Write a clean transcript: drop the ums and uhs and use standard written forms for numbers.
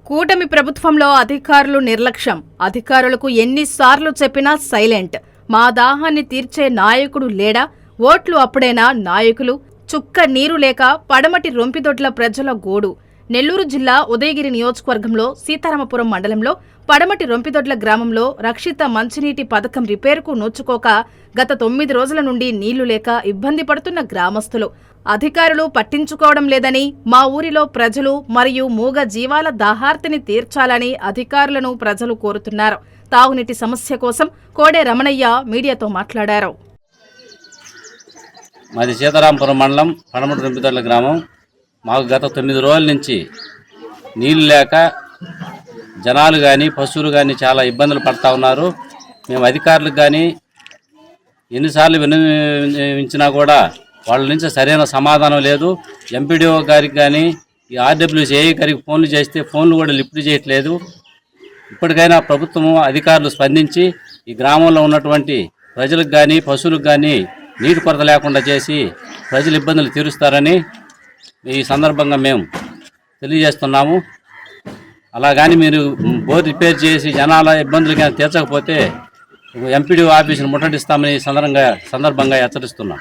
కూటమి ప్రభుత్వంలో అధికారులు నిర్లక్ష్యం. అధికారులకు ఎన్నిసార్లు చెప్పినా సైలెంట్. మా దాహాన్ని తీర్చే నాయకుడు లేడా? ఓట్లు అప్పుడేనా నాయకులు? చుక్క నీరు లేక పడమటి రొంపిదొడ్ల ప్రజల గోడు. నెల్లూరు జిల్లా ఉదయగిరి నియోజకవర్గంలో సీతారామపురం మండలంలో పడమటి రొంపిదొడ్ల గ్రామంలో రక్షిత మంచినీటి పథకం రిపేరుకు నోచుకోక గత 9 రోజుల నుండి నీళ్లు లేక ఇబ్బంది పడుతున్న గ్రామస్తులు. అధికారులు పట్టించుకోవడం లేదని, మా ఊరిలో ప్రజలు మరియు మూగ జీవాల దాహార్తిని తీర్చాలని అధికారులను ప్రజలు కోరుతున్నారు. తాగునీటి సమస్య కోసం కోడే రమణయ్య మీడియాతో మాట్లాడారు. మాది సీతారామపురం మండలం పడమటి రొంపిదొడ్ల గ్రామం. మాకు గత 9 రోజుల నుంచి నీళ్ళు లేక జనాలు కానీ పశువులు కానీ చాలా ఇబ్బందులు పడుతూ ఉన్నారు. మేము అధికారులకు కానీ ఎన్నిసార్లు విన్నవించినా కూడా వాళ్ళ నుంచి సరైన సమాధానం లేదు. ఎంపీడీఓ గారికి కానీ ఈ ఆర్డబ్ల్యూసీఏ గారికి ఫోన్లు చేస్తే ఫోన్లు కూడా లిఫ్ట్ చేయట్లేదు. ఇప్పటికైనా ప్రభుత్వము అధికారులు స్పందించి ఈ గ్రామంలో ఉన్నటువంటి ప్రజలకు కానీ పశువులకు కానీ నీటి కొరత లేకుండా చేసి ప్రజల ఇబ్బందులు తీరుస్తారని ఈ సందర్భంగా మేము తెలియజేస్తున్నాము. అలాగని మీరు బోర్ రిపేర్ చేసి జనాల ఇబ్బందులు కానీ తీర్చకపోతే ఎంపీడీఓ ఆఫీసును ముట్టడిస్తామని సందర్భంగా హెచ్చరిస్తున్నాం.